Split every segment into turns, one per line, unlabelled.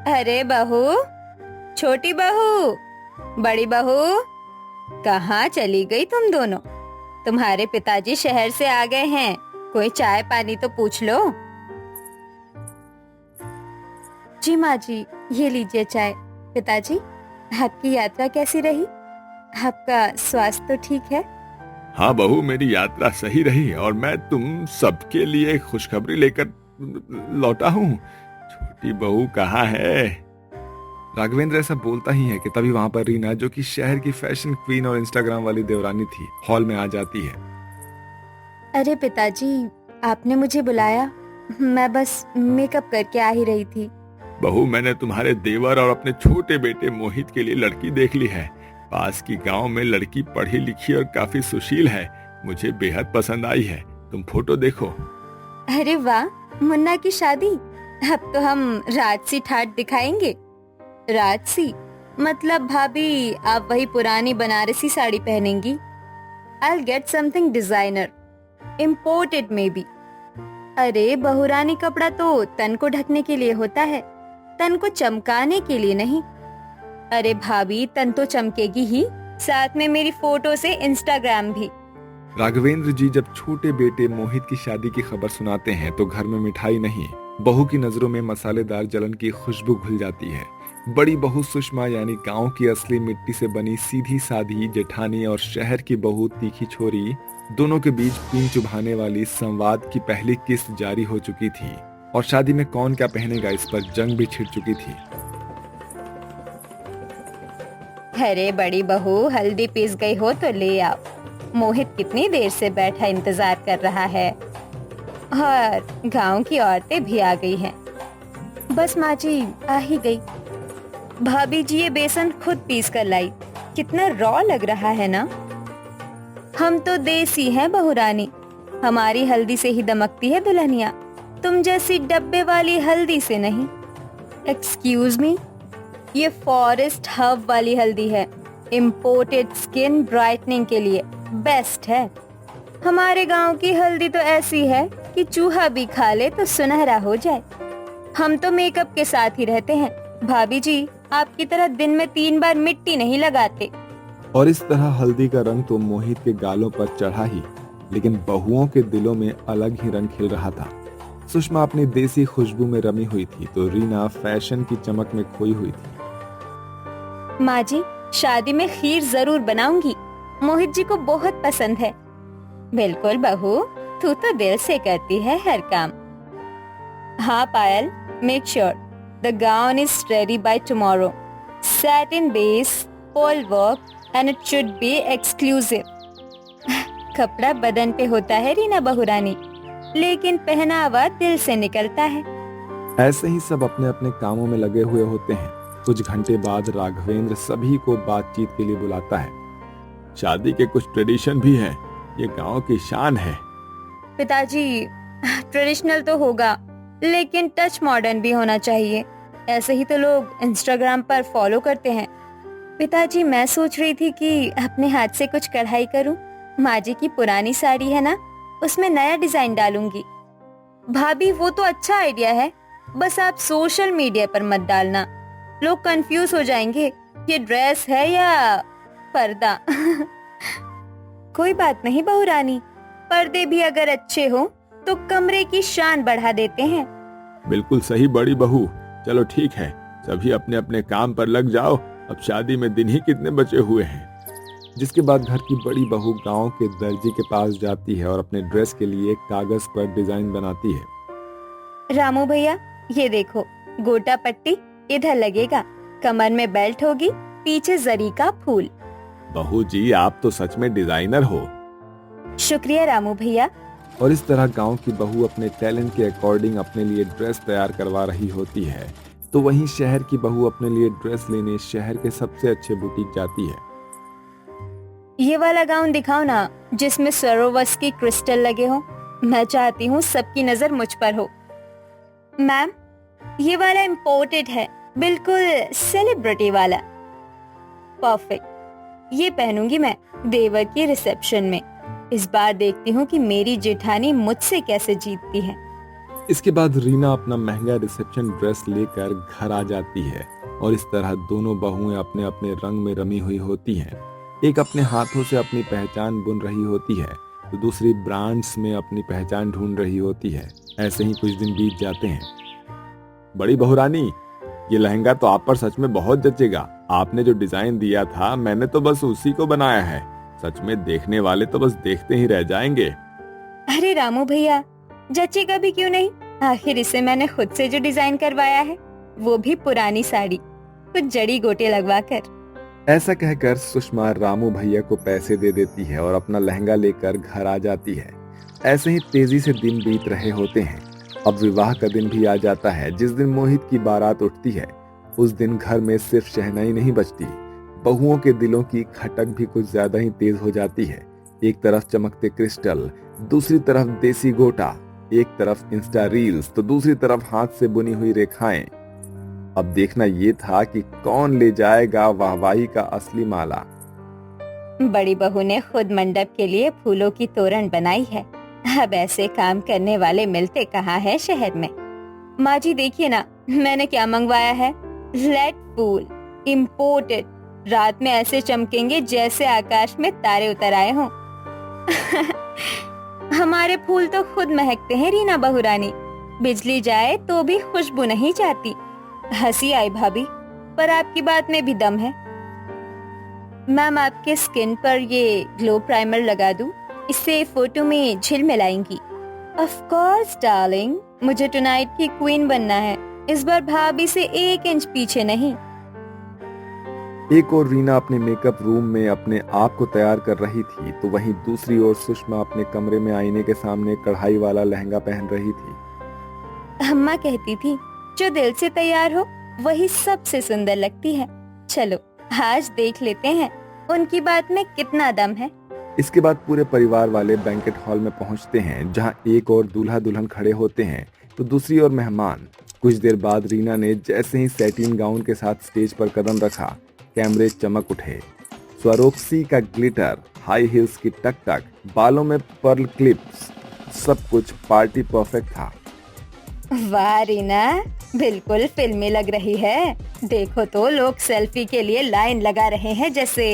अरे बहू, छोटी बहू, बड़ी बहू, कहाँ चली गई तुम दोनों? तुम्हारे पिताजी शहर से आ गए हैं, कोई चाय पानी तो पूछ लो। जी माँ जी, ये लीजिए चाय। पिताजी, आपकी यात्रा कैसी रही? आपका स्वास्थ्य तो ठीक है?
हाँ बहू, मेरी यात्रा सही रही और मैं तुम सबके लिए खुशखबरी लेकर लौटा हूँ। छोटी बहू कहाँ है? राघवेंद्र ऐसा बोलता ही है कि तभी वहां पर रीना, जो कि शहर की फैशन क्वीन और इंस्टाग्राम वाली देवरानी थी, हॉल में आ जाती है।
अरे पिताजी, आपने मुझे बुलाया? मैं बस मेकअप करके आ ही रही थी।
बहू, मैंने तुम्हारे देवर और अपने छोटे बेटे मोहित के लिए लड़की देख ली है। पास की गांव में लड़की पढ़ी लिखी और काफी सुशील है। मुझे बेहद पसंद आई है। तुम फोटो देखो।
अरे वाह, मुन्ना की शादी! अब तो हम राजसी ठाट दिखाएंगे। राजसी मतलब भाभी, आप वही पुरानी Banarasi sari पहनेंगी। I'll get something designer, imported maybe। अरे बहुरानी कपड़ा तो तन को ढकने के लिए होता है, तन को चमकाने के लिए नहीं। अरे भाभी, तन तो चमकेगी ही, साथ में मेरी फोटो से इंस्टाग्राम भी।
राघवेंद्र जी जब छोटे बेटे मोहित की शादी की खबर सुनाते हैं तो घर में मिठाई नहीं, बहू की नजरों में मसालेदार जलन की खुशबू घुल जाती है। बड़ी बहू सुषमा, यानी गांव की असली मिट्टी से बनी सीधी साधी जेठानी, और शहर की बहू तीखी छोरी, दोनों के बीच पीन चुभाने वाली संवाद की पहली किस्त जारी हो चुकी थी और शादी में कौन क्या पहनेगा इस पर जंग भी छिड़ चुकी थी।
अरे बड़ी बहू, हल्दी पीस गई हो तो ले आओ। मोहित कितनी देर से बैठा इंतजार कर रहा है और गांव की औरतें भी आ गई हैं। बस माँ जी, आ ही गई। भाभी जी, ये बेसन खुद पीस कर लाई। कितना रॉ लग रहा है ना। हम तो देसी हैं बहुरानी, हमारी हल्दी से ही दमकती है दुल्हनिया, तुम जैसी डब्बे वाली हल्दी से नहीं। एक्सक्यूज मी, ये फॉरेस्ट हर्ब वाली हल्दी है, इम्पोर्टेड स्किन ब्राइटनिंग के लिए बेस्ट है। हमारे गांव की हल्दी तो ऐसी है कि चूहा भी खा ले तो सुनहरा हो जाए। हम तो मेकअप के साथ ही रहते हैं। भाभी जी, आपकी तरह दिन में 3 बार मिट्टी नहीं लगाते।
और इस तरह हल्दी का रंग तो मोहित के गालों पर चढ़ा ही, लेकिन बहुओं के दिलों में अलग ही रंग खिल रहा था। सुषमा अपनी देसी खुशबू में रमी हुई थी तो रीना फैशन की चमक में खोई हुई थी।
माँ जी, शादी में खीर जरूर बनाऊंगी, मोहित जी को बहुत पसंद है। बिल्कुल बहू, तू तो दिल से करती है हर काम। हाँ Payal, make sure the gown is ready by tomorrow. Satin base, pearl work and it should be exclusive. कपड़ा बदन पे होता है रीना बहुरानी, लेकिन पहनावा दिल से निकलता है।
ऐसे ही सब अपने अपने कामों में लगे हुए होते हैं। कुछ घंटे बाद राघवेंद्र सभी को बातचीत के लिए बुलाता है। शादी के कुछ ट्रेडिशन भी हैं, ये गांव की शान है।
पिताजी, ट्रेडिशनल तो होगा, लेकिन टच मॉडर्न भी होना चाहिए। ऐसे ही तो लोग इंस्टाग्राम पर फॉलो करते हैं। पिताजी, मैं सोच रही थी कि अपने हाथ से कुछ कढ़ाई करूं। माँ जी की पुरानी साड़ी है ना, उसमें नया डिजाइन डालूंगी। भाभी, वो तो अच्छा आइडिया है, बस आप सोशल मीडिया पर मत डालना, लोग कंफ्यूज हो जाएंगे ये ड्रेस है या पर्दा। कोई बात नहीं बहुरानी, पर्दे भी अगर अच्छे हो तो कमरे की शान बढ़ा देते हैं।
बिल्कुल सही बड़ी बहू। चलो ठीक है, सभी अपने अपने काम पर लग जाओ, अब शादी में दिन ही कितने बचे हुए हैं। जिसके बाद घर की बड़ी बहू गांव के दर्जी के पास जाती है और अपने ड्रेस के लिए कागज पर डिजाइन बनाती है।
रामू भैया, ये देखो, गोटा पट्टी इधर लगेगा, कमर में बेल्ट होगी, पीछे जरी का फूल।
बहू जी, आप तो सच में डिजाइनर हो।
शुक्रिया रामू भैया।
और इस तरह गांव की बहू अपने टैलेंट के अकॉर्डिंग अपने लिए ड्रेस तैयार करवा रही होती है, तो वहीं शहर की बहू अपने लिए ड्रेस लेने शहर के सबसे अच्छे बुटीक जाती है।
ये वाला गाउन दिखाओ ना, जिसमें सरोवर्स की क्रिस्टल लगे हो। मैं चाहती हूँ सबकी नजर मुझ पर हो। मैम, ये वाला इम्पोर्टेड है, बिल्कुल सेलिब्रिटी वाला। परफेक्ट, ये पहनूंगी मैं देवर की रिसेप्शन में। इस बार देखती हूँ कि मेरी जेठानी मुझसे कैसे जीतती है।
इसके बाद रीना अपना महंगा रिसेप्शन ड्रेस लेकर घर आ जाती है और इस तरह दोनों बहुएं अपने अपने रंग में रमी हुई होती हैं। एक अपने हाथों से अपनी पहचान बुन रही होती है तो दूसरी ब्रांड्स में अपनी पहचान ढूंढ रही होती है। ऐसे ही कुछ दिन बीत जाते हैं। बड़ी बहू रानी, ये लहंगा तो आप पर सच में बहुत जचेगा। आपने जो डिजाइन दिया था मैंने तो बस उसी को बनाया है। सच में देखने वाले तो बस देखते ही रह जाएंगे।
अरे रामू भैया, जचेगा भी क्यों नहीं, आखिर इसे मैंने खुद से जो डिजाइन करवाया है, वो भी पुरानी साड़ी, कुछ जड़ी गोटे लगवा कर।
ऐसा कहकर सुषमा रामू भैया को पैसे दे देती है और अपना लहंगा लेकर घर आ जाती है। ऐसे ही तेजी से दिन बीत रहे होते हैं। अब विवाह का दिन भी आ जाता है। जिस दिन मोहित की बारात उठती है उस दिन घर में सिर्फ शहनाई नहीं बजती, बहुओं के दिलों की खटक भी कुछ ज्यादा ही तेज हो जाती है। एक तरफ चमकते क्रिस्टल, दूसरी तरफ देसी गोटा, एक तरफ इंस्टा रील्स तो दूसरी तरफ हाथ से बुनी हुई रेखाएं। अब देखना ये था कि कौन ले जाएगा वाहवाही का असली माला।
बड़ी बहू ने खुद मंडप के लिए फूलों की तोरण बनाई है। अब ऐसे काम करने वाले मिलते कहाँ है शहर में। माँ जी देखिए ना, मैंने क्या मंगवाया है, लेड फूल, इम्पोर्टेड। रात में ऐसे चमकेंगे जैसे आकाश में तारे उतर आए हों। हमारे फूल तो खुद महकते हैं रीना बहू रानी, बिजली जाए तो भी खुशबू नहीं जाती। हंसी आई भाभी, पर आपकी बात में भी दम है। मैम, आपके स्किन पर ये ग्लो प्राइमर लगा दूं? इससे फोटो में झिलमिलाएंगी। ऑफ कोर्स डार्लिंग, मुझे टुनाइट की क्वीन बनना है। इस बार भाभी से 1 इंच पीछे नहीं।
एक और रीना अपने मेकअप रूम में अपने आप को तैयार कर रही थी तो वहीं दूसरी ओर सुषमा अपने कमरे में आईने के सामने कढ़ाई वाला लहंगा पहन रही थी।
अम्मा कहती थी, जो दिल से तैयार हो वही सबसे सुंदर लगती है। चलो आज देख लेते हैं उनकी बात में कितना दम है।
इसके बाद पूरे परिवार वाले बैंकेट हॉल में पहुंचते हैं जहां एक और दूल्हा दुल्हन खड़े होते हैं तो दूसरी ओर मेहमान। कुछ देर बाद रीना ने जैसे ही सैटिन गाउन के साथ स्टेज पर कदम रखा, कैमरे चमक उठे। स्वरोक्सी का ग्लिटर, हाई हील्स की टक टक, बालों में पर्ल क्लिप्स, सब कुछ पार्टी परफेक्ट था।
वाह रीना, बिल्कुल फिल्मी लग रही है। देखो तो लोग सेल्फी के लिए लाइन लगा रहे हैं जैसे।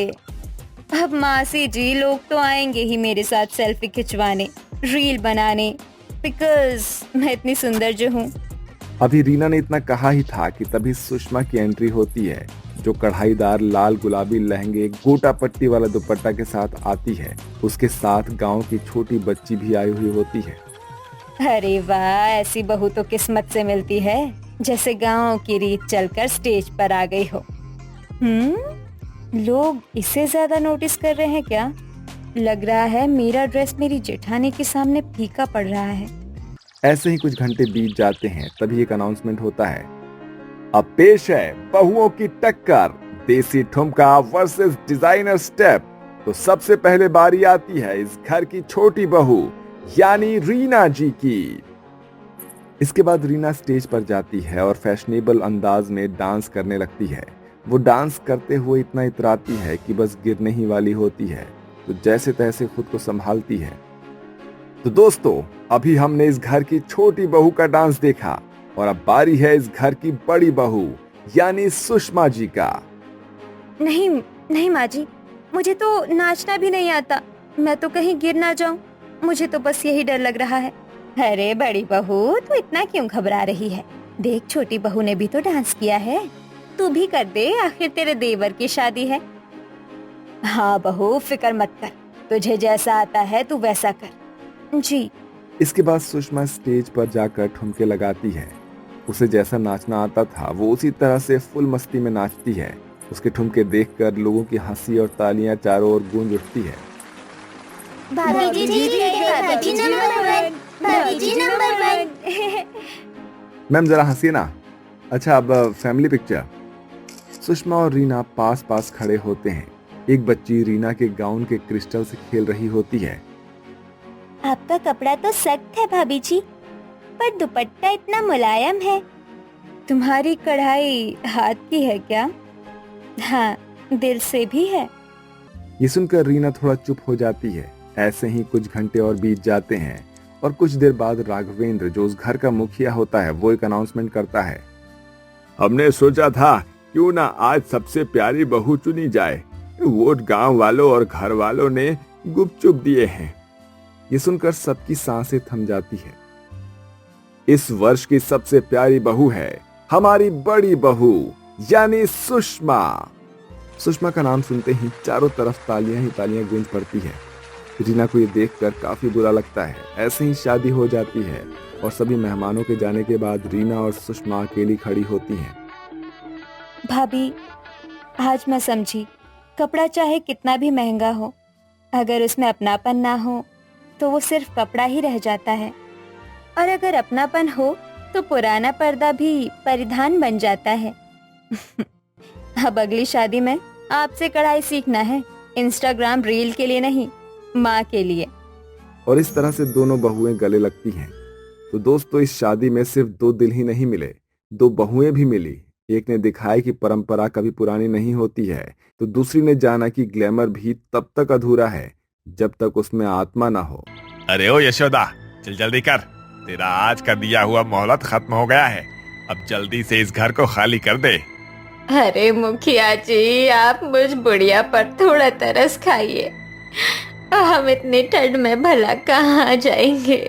अब मासी जी, लोग तो आएंगे ही मेरे साथ सेल्फी खिंचवाने, रील बनाने, बिकॉज मैं इतनी सुंदर जो हूँ।
अभी रीना ने इतना कहा ही था कि तभी सुषमा की एंट्री होती है जो कढ़ाईदार लाल गुलाबी लहंगे, गोटा पट्टी वाला दुपट्टा के साथ आती है। उसके साथ गांव की छोटी बच्ची भी आई हुई होती है।
अरे वाह, ऐसी बहू तो किस्मत से मिलती है, जैसे गांव की रीत चलकर स्टेज पर आ गई हो। लोग इसे ज्यादा नोटिस कर रहे हैं क्या? लग रहा है मेरा ड्रेस मेरी जेठानी के सामने फीका पड़ रहा है।
ऐसे ही कुछ घंटे बीत जाते हैं तभी एक अनाउंसमेंट होता है। अब पेश है बहुओं की टक्कर, देसी ठुमका वर्सेस डिजाइनर स्टेप। तो सबसे पहले बारी आती है इस घर की छोटी बहू यानी रीना जी की। इसके बाद रीना स्टेज पर जाती है और फैशनेबल अंदाज में डांस करने लगती है। वो डांस करते हुए इतना इतराती है कि बस गिरने ही वाली होती है, तो जैसे तैसे खुद को संभालती है। तो दोस्तों, अभी हमने इस घर की छोटी बहू का डांस देखा और अब बारी है इस घर की बड़ी बहू यानी सुषमा जी का।
नहीं नहीं माँ जी, मुझे तो नाचना भी नहीं आता। मैं तो कहीं गिर ना जाऊं, मुझे तो बस यही डर लग रहा है। अरे बड़ी बहू, तू इतना क्यों घबरा रही है? देख, छोटी बहू ने भी तो डांस किया है, तू भी कर दे, आखिर तेरे देवर की शादी है। हाँ बहू, फिक्र मत कर, तुझे जैसा आता है तू वैसा कर। जी।
इसके बाद सुषमा स्टेज पर जाकर ठुमके लगाती है। उसे जैसा नाचना आता था वो उसी तरह से फुल मस्ती में नाचती है। उसके ठुमके देखकर लोगों की हंसी और तालियां चारों ओर गूंज उठती है।
भाभी जी नंबर 1।
मैम जरा हंसिए ना। अच्छा, अब फैमिली पिक्चर। सुषमा और रीना पास पास खड़े होते हैं। एक बच्ची रीना के गाउन के क्रिस्टल से खेल रही होती है।
आपका कपड़ा तो सख्त है भाभी जी, पर दुपट्टा इतना मुलायम है। तुम्हारी कढ़ाई हाथ की है क्या? हाँ, दिल से भी है।
ये सुनकर रीना थोड़ा चुप हो जाती है। ऐसे ही कुछ घंटे और बीत जाते हैं। और कुछ देर बाद राघवेंद्र, जो उस घर का मुखिया होता है, वो एक अनाउंसमेंट करता है। हमने सोचा था क्यों ना आज सबसे प्यारी बहू चुनी जाए। वोट गांव वालों और घर वालों ने गुपचुप दिए हैं। ये सुनकर सबकी सांसें थम जाती है। इस वर्ष की सबसे प्यारी बहू है हमारी बड़ी बहू, यानी सुषमा। सुषमा का नाम सुनते ही चारों तरफ तालियां ही तालियां गूंज पड़ती है। रीना को ये देखकर काफी बुरा लगता है। ऐसे ही शादी हो जाती है और सभी मेहमानों के जाने के बाद रीना और सुषमा अकेली खड़ी होती हैं।
भाभी, आज मैं समझी, कपड़ा चाहे कितना भी महंगा हो, अगर उसमें अपनापन ना हो तो वो सिर्फ कपड़ा ही रह जाता है, और अगर अपनापन हो तो पुराना पर्दा भी परिधान बन जाता है। अब अगली शादी में आपसे कढ़ाई सीखना है, इंस्टाग्राम रील के लिए नहीं, माँ के लिए।
और इस तरह से दोनों बहुएं गले लगती हैं। तो दोस्तों, इस शादी में सिर्फ 2 दिल ही नहीं मिले, 2 बहुएं भी मिली। एक ने दिखाया कि परंपरा कभी पुरानी नहीं होती है, तो दूसरी ने जाना कि ग्लैमर भी तब तक अधूरा है जब तक उसमें आत्मा ना हो।
अरे ओ यशोदा, चल जल्दी कर, तेरा आज का दिया हुआ मोहलत खत्म हो गया है। अब जल्दी से इस घर को खाली कर दे।
अरे मुखिया जी, आप मुझ बुढ़िया पर थोड़ा तरस खाइए। हम इतनी ठंड में भला कहाँ जाएंगे।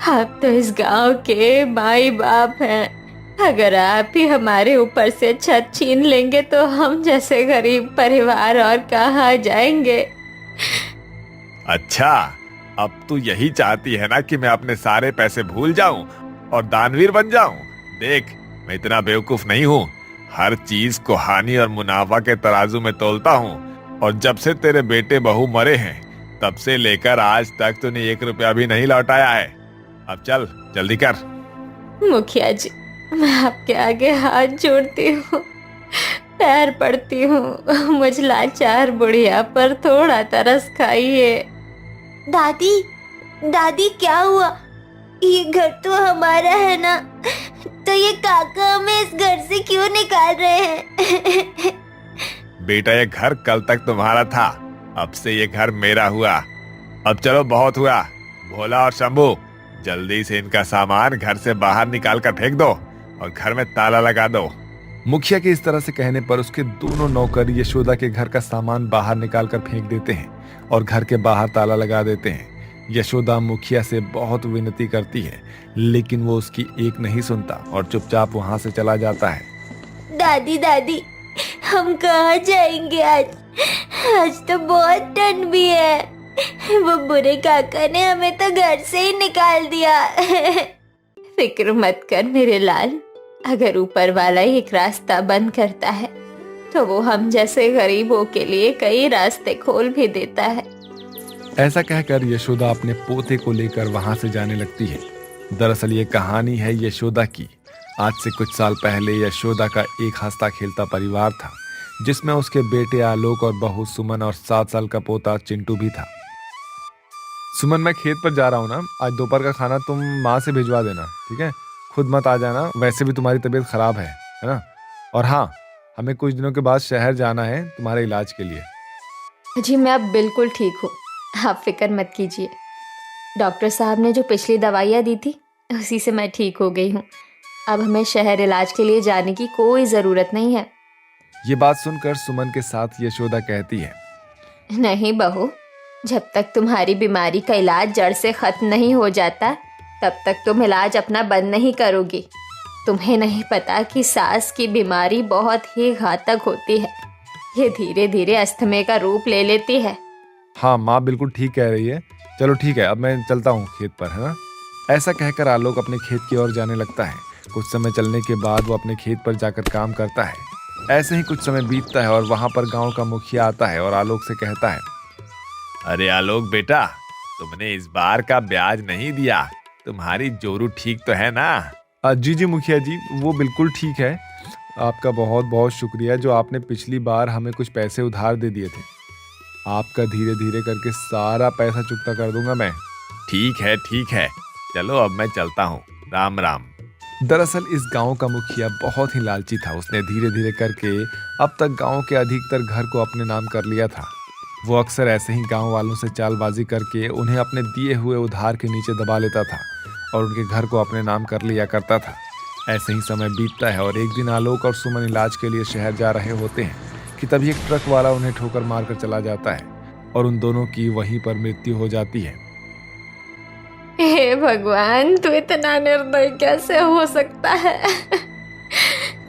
आप तो इस गांव के माई बाप हैं। अगर आप ही हमारे ऊपर से छत छीन लेंगे तो हम जैसे गरीब परिवार और कहाँ जाएंगे।
अच्छा, अब तू यही चाहती है ना कि मैं अपने सारे पैसे भूल जाऊं और दानवीर बन जाऊं? देख, मैं इतना बेवकूफ नहीं हूँ। हर चीज को हानि और मुनाफा के तराजू में तोलता हूँ, और जब से तेरे बेटे बहू मरे हैं तब से लेकर आज तक तूने 1 रुपया भी नहीं लौटाया है। अब चल जल्दी कर।
मुखिया जी, मैं आपके आगे हाथ जोड़ती हूँ, पैर पड़ती हूँ, मुझ लाचार बुढ़िया पर थोड़ा तरस खाइए।
दादी, दादी क्या हुआ? ये घर तो हमारा है ना, तो ये काका हमें इस घर से क्यों निकाल रहे हैं?
बेटा, ये घर कल तक तुम्हारा था, अब से ये घर मेरा हुआ। अब चलो, बहुत हुआ। भोला और शंभू, जल्दी से इनका सामान घर से बाहर निकाल कर फेंक दो और घर में ताला लगा दो।
मुखिया के इस तरह से कहने पर उसके दोनों नौकर यशोदा के घर का सामान बाहर निकाल कर फेंक देते हैं और घर के बाहर ताला लगा देते हैं। यशोदा मुखिया से बहुत विनती करती है, लेकिन वो उसकी एक नहीं सुनता और चुपचाप वहां से चला जाता है।
दादी, दादी, हम कहाँ जाएंगे आज? आज तो बहुत ठंड भी है। वो बुरे काका ने हमें तो घर से ही निकाल दिया।
फिक्र मत कर मेरे लाल, अगर ऊपर वाला ही एक रास्ता बंद करता है तो वो हम जैसे गरीबों के लिए कई रास्ते खोल भी देता है।
ऐसा कहकर यशोदा अपने पोते को लेकर वहां से जाने लगती है। दरअसल ये कहानी है यशोदा की। आज से कुछ साल पहले यशोदा का एक हंसता खेलता परिवार था, जिसमें उसके बेटे आलोक और बहू सुमन और 7 साल का पोता चिंटू भी था। सुमन, मैं खेत पर जा रहा हूँ ना, आज दोपहर का खाना तुम माँ से भिजवा देना, ठीक है? खुद मत आ जाना, वैसे भी तुम्हारी तबीयत खराब है ना? और हाँ, हमें कुछ दिनों के बाद शहर जाना है तुम्हारे इलाज के लिए।
जी मैं अब बिल्कुल ठीक हूँ, आप फिक्र मत कीजिए। डॉक्टर साहब ने जो पिछली दवाइयाँ दी थी उसी से मैं ठीक हो गई हूँ। अब हमें शहर इलाज के लिए जाने की कोई ज़रूरत नहीं है।
ये बात सुनकर सुमन के साथ यशोदा कहती है,
नहीं बहू, जब तक तुम्हारी बीमारी का इलाज जड़ से खत्म नहीं हो जाता तब तक तुम इलाज अपना बंद नहीं करोगी। तुम्हें नहीं पता कि सांस की बीमारी बहुत ही घातक होती है। ये धीरे धीरे अस्थमे का रूप ले लेती है।
हाँ माँ बिल्कुल ठीक कह रही है। चलो ठीक है, अब मैं चलता हूँ खेत पर, है ना? ऐसा कहकर आलोक अपने खेत की ओर जाने लगता है। कुछ समय चलने के बाद वो अपने खेत पर जाकर काम करता है। ऐसे ही कुछ समय बीतता है और वहां पर गांव का मुखिया आता है और आलोक से कहता है,
अरे आलोक बेटा, तुमने इस बार का ब्याज नहीं दिया, तुम्हारी जोरू ठीक तो है ना?
जी जी मुखिया जी, वो बिल्कुल ठीक है। आपका बहुत बहुत शुक्रिया जो आपने पिछली बार हमें कुछ पैसे उधार दे दिए थे। आपका धीरे धीरे करके सारा पैसा चुकता कर दूंगा मैं।
ठीक है, चलो अब मैं चलता हूँ, राम राम।
दरअसल इस गांव का मुखिया बहुत ही लालची था। उसने धीरे धीरे करके अब तक गांव के अधिकतर घर को अपने नाम कर लिया था। वो अक्सर ऐसे ही गांव वालों से चालबाजी करके उन्हें अपने दिए हुए उधार के नीचे दबा लेता था और उनके घर को अपने नाम कर लिया करता था। ऐसे ही समय बीतता है और एक दिन आलोक और सुमन इलाज के लिए शहर जा रहे होते हैं कि तभी एक ट्रक वाला उन्हें ठोकर मारकर चला जाता है और उन दोनों की वहीं पर मृत्यु हो जाती है।
हे भगवान, तू इतना निर्दयी कैसे हो सकता है?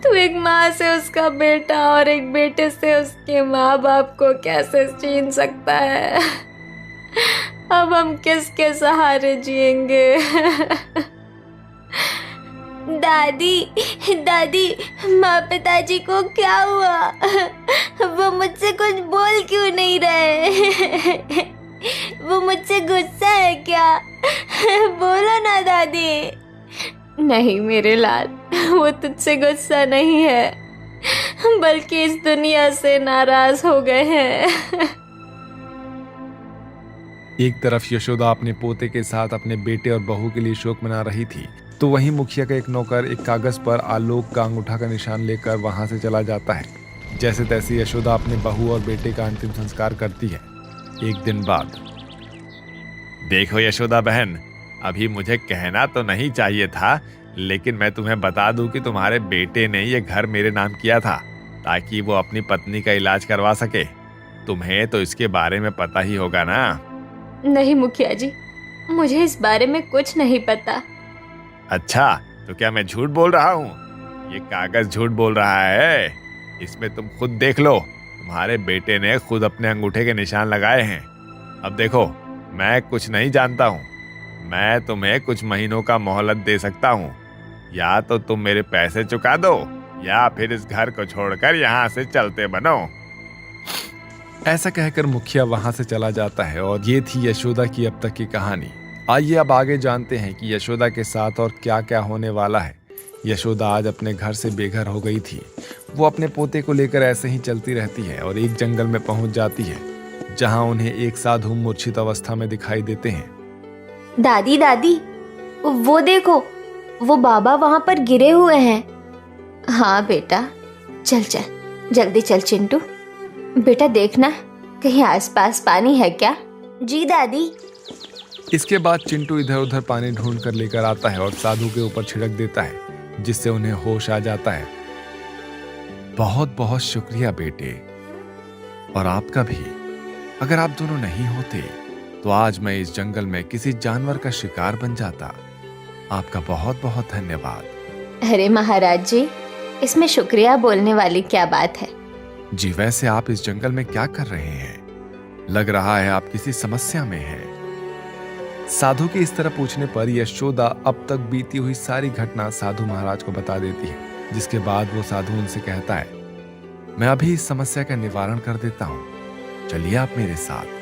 तू एक माँ से उसका बेटा और एक बेटे से उसके माँ बाप को कैसे छीन सकता है? अब हम किसके सहारे जिएंगे?
दादी दादी, माँ पिताजी को क्या हुआ? वो मुझसे कुछ बोल क्यों नहीं रहे? वो मुझसे गुस्सा है क्या? बोलो ना दादी।
नहीं मेरे लाल, वो तुझसे गुस्सा नहीं है, बल्कि इस दुनिया से नाराज हो गए हैं।
एक तरफ यशोदा अपने पोते के साथ अपने बेटे और बहू के लिए शोक मना रही थी, तो वहीं मुखिया का एक नौकर एक कागज पर आलोक का अंगूठा का निशान लेकर वहां से चला जाता है। जैसे तैसे यशोदा अपने बहू और बेटे का अंतिम संस्कार करती है। एक दिन बाद,
देखो यशोदा बहन, अभी मुझे कहना तो नहीं चाहिए था, लेकिन मैं तुम्हें बता दूं कि तुम्हारे बेटे ने ये घर मेरे नाम किया था ताकि वो अपनी पत्नी का इलाज करवा सके। तुम्हें तो इसके बारे में पता ही होगा ना?
नहीं मुखिया जी, मुझे इस बारे में कुछ नहीं पता।
अच्छा, तो क्या मैं झूठ बोल रहा हूँ? ये कागज झूठ बोल रहा है। इसमें तुम खुद देख लो, तुम्हारे बेटे ने खुद अपने अंगूठे के निशान लगाए हैं। अब देखो, मैं कुछ नहीं जानता हूँ। मैं तुम्हें कुछ महीनों का मोहलत दे सकता हूँ। या तो तुम मेरे पैसे चुका दो या फिर इस घर को छोड़कर यहाँ से चलते बनो।
ऐसा कहकर मुखिया वहां से चला जाता है और ये थी यशोदा की अब तक की कहानी। आइए अब आगे जानते हैं कि यशोदा के साथ और क्या क्या होने वाला है। यशोदा आज अपने घर से बेघर हो गई थी। वो अपने पोते को लेकर ऐसे ही चलती रहती है और एक जंगल में पहुंच जाती है, जहां उन्हें एक साधु मूर्छित अवस्था में दिखाई देते हैं।
दादी दादी, वो देखो, वो बाबा वहां पर गिरे हुए हैं।
हाँ बेटा, चल चल, जल्दी चल चिंटू। बेटा देखना, कहीं आसपास पानी है क्या?
जी दादी।
इसके बाद चिंटू इधर उधर पानी ढूंढ कर लेकर आता है और साधु के ऊपर छिड़क देता है, जिससे उन्हें होश आ जाता है। बहुत बहुत शुक्रिया बेटे, और आपका भी। अगर आप दोनों नहीं होते तो आज मैं इस जंगल में किसी जानवर का शिकार बन जाता। आपका बहुत बहुत धन्यवाद।
अरे महाराज जी, इसमें शुक्रिया बोलने वाली क्या बात है?
जी, वैसे आप इस जंगल में क्या कर रहे हैं? लग रहा है आप किसी समस्या में हैं। साधु के इस तरह पूछने पर यशोदा अब तक बीती हुई सारी घटना साधु महाराज को बता देती है, जिसके बाद वो साधु उनसे कहता है, मैं अभी इस समस्या का निवारण कर देता हूँ, चलिए आप मेरे साथ।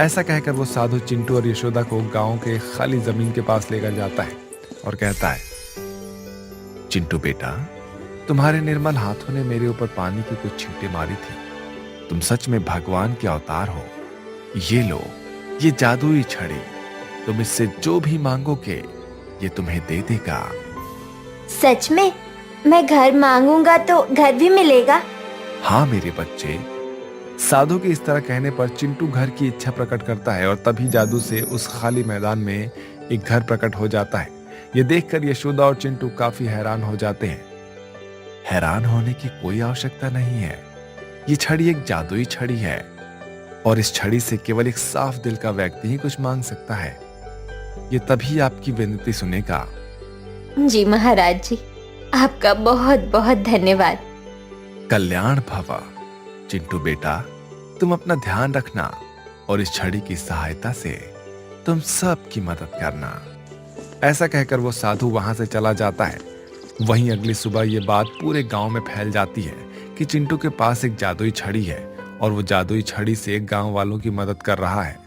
ऐसा कहकर वो साधु चिंटू और यशोदा को गांव के खाली जमीन के पास लेकर जाता है और कहता है, चिंटू बेटा, तुम्हारे निर्मल हाथों ने मेरे ऊपर पानी की कुछ छींटे मारी थी। तुम सच में भगवान के अवतार हो। ये लो, ये जादुई छड़ी, तुम इससे जो भी मांगोगे ये तुम्हें दे देगा।
सच में? मैं घर मांगूंगा तो घर भी मिलेगा?
हाँ मेरे बच्चे। साधु के इस तरह कहने पर चिंटू घर की इच्छा प्रकट करता है और तभी जादू से उस खाली मैदान में एक घर प्रकट हो जाता है। ये देखकर यशोदा और चिंटू काफी हैरान हो जाते हैं। हैरान होने की कोई आवश्यकता नहीं है, ये छड़ी एक जादुई छड़ी है और इस छड़ी से केवल एक साफ दिल का व्यक्ति ही कुछ मांग सकता है। ये तभी आपकी विनती सुनेगा।
जी महाराज जी, आपका बहुत बहुत धन्यवाद।
कल्याण भवा। चिंटू बेटा, तुम अपना ध्यान रखना और इस छड़ी की सहायता से तुम सबकी मदद करना। ऐसा कहकर वो साधु वहां से चला जाता है। वहीं अगली सुबह ये बात पूरे गांव में फैल जाती है कि चिंटू के पास एक जादुई छड़ी है और वो जादुई छड़ी से गांव वालों की मदद कर रहा है।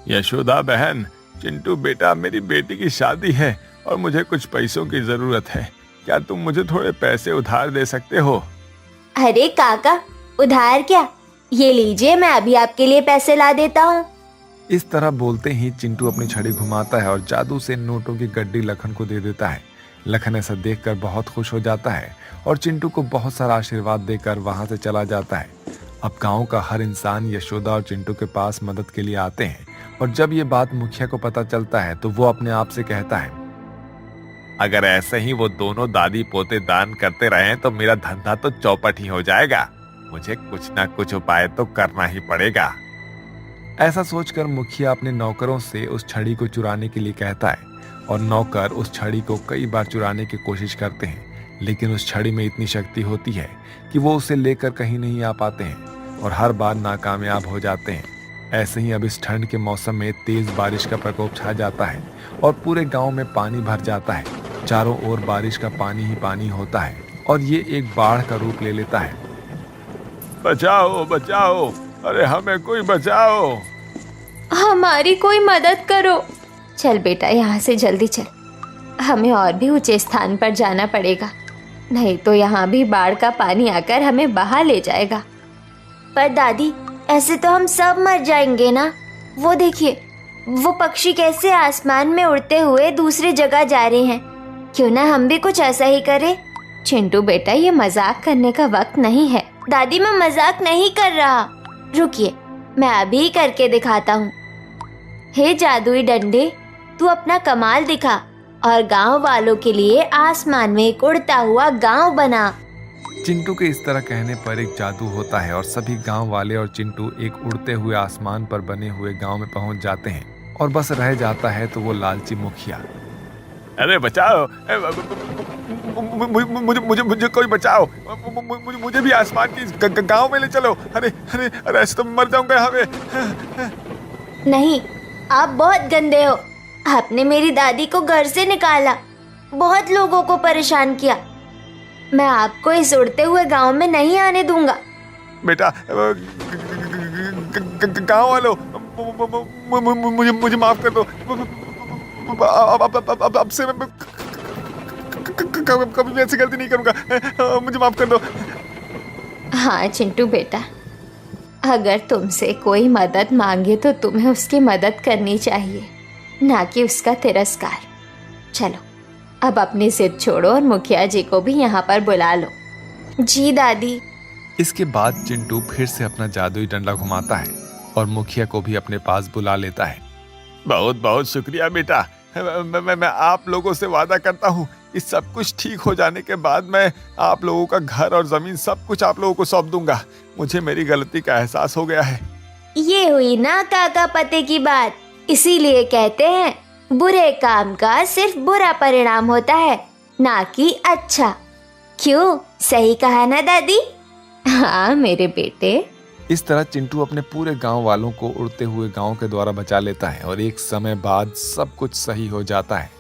यशोदा बहन, चिंटू बेटा, मेरी बेटी की शादी है और मुझे कुछ पैसों की जरूरत है। क्या तुम मुझे थोड़े पैसे उधार दे सकते हो?
अरे काका, उधार क्या? ये लीजिए, मैं अभी आपके लिए पैसे ला देता हूँ।
इस तरह बोलते ही चिंटू अपनी छड़ी घुमाता है और जादू से नोटों की गड्डी लखन को दे देता है। लखन ऐसा देखकर बहुत खुश हो जाता है और चिंटू को बहुत सारा आशीर्वाद देकर वहां से चला जाता है अब गांव का हर इंसान यशोदा और चिंटू के पास मदद के लिए आते हैं और जब ये बात मुखिया को पता चलता है तो वो अपने आप से कहता है,
अगर ऐसे ही वो दोनों दादी पोते दान करते रहे तो मेरा धंधा तो चौपट ही हो जाएगा। मुझे कुछ ना कुछ उपाय तो करना ही पड़ेगा।
ऐसा सोचकर मुखिया अपने नौकरों से उस छड़ी को चुराने के लिए कहता है और नौकर उस छड़ी को कई बार चुराने की कोशिश करते हैं, लेकिन उस छड़ी में इतनी शक्ति होती है कि वो उसे लेकर कहीं नहीं आ पाते हैं और हर बार नाकामयाब हो जाते हैं। ऐसे ही अब इस ठंड के मौसम में तेज बारिश का प्रकोप छा जाता है और पूरे गांव में पानी भर जाता है। चारों ओर बारिश का पानी ही पानी होता है और ये एक बाढ़ का रूप ले लेता है।
बचाओ बचाओ, अरे हमें कोई बचाओ।
हमारी कोई मदद करो। चल बेटा, यहाँ से जल्दी चल, हमें और भी ऊंचे स्थान पर जाना पड़ेगा, नहीं तो यहाँ भी बाढ़ का पानी आकर हमें बहा ले जाएगा।
पर दादी, ऐसे तो हम सब मर जाएंगे ना। वो देखिए, वो पक्षी कैसे आसमान में उड़ते हुए दूसरी जगह जा रहे हैं। क्यों ना हम भी कुछ ऐसा ही करें।
चिंटू बेटा, ये मजाक करने का वक्त नहीं है।
दादी, मैं मजाक नहीं कर रहा, रुकिए, मैं अभी करके दिखाता हूँ। हे जादुई डंडे, तू अपना कमाल दिखा और गांव वालों के लिए आसमान में एक उड़ता हुआ गांव बना।
चिंटू के इस तरह कहने पर एक जादू होता है और सभी गांव वाले और चिंटू एक उड़ते हुए आसमान पर बने हुए गांव में पहुंच जाते हैं और बस रह जाता है तो वो लालची मुखिया।
अरे बचाओ, मुझे मुझे मुझे कोई बचाओ, मुझे भी आसमान की गांव में ले चलो। अरे अरे अरे, ऐसे तो मर जाऊंगा यहाँ पे।
नहीं, आप बहुत गंदे हो। आपने मेरी दादी को घर से निकाला, बहुत लोगों को परेशान किया। मैं आपको इस उड़ते हुए गांव में नहीं आने दूंगा।
बेटा, गांव वालों, मुझे माफ कर दो। अब से मैं कभी भी ऐसी गलती नहीं करूंगा। मुझे माफ कर दो।
हाँ चिंटू बेटा, अगर तुमसे कोई मदद मांगे तो तुम्हें उसकी मदद करनी चाहिए, ना कि उसका तिरस्कार। चलो, अब अपनी जिद छोड़ो और मुखिया जी को भी यहाँ पर बुला लो।
जी दादी।
इसके बाद चिंटू फिर से अपना जादुई डंडा घुमाता है और मुखिया को भी अपने पास बुला लेता है।
बहुत बहुत शुक्रिया बेटा। मैं आप लोगों से वादा करता हूँ, इस सब कुछ ठीक हो जाने के बाद मैं आप लोगों का घर और जमीन सब कुछ आप लोगों को सौंप दूंगा। मुझे मेरी गलती का एहसास हो गया है।
ये हुई ना काका पते की बात। इसीलिए कहते हैं, बुरे काम का सिर्फ बुरा परिणाम होता है, ना कि अच्छा। क्यों, सही कहा ना दादी?
हाँ मेरे बेटे।
इस तरह चिंटू अपने पूरे गांव वालों को उड़ते हुए गांव के द्वारा बचा लेता है और एक समय बाद सब कुछ सही हो जाता है।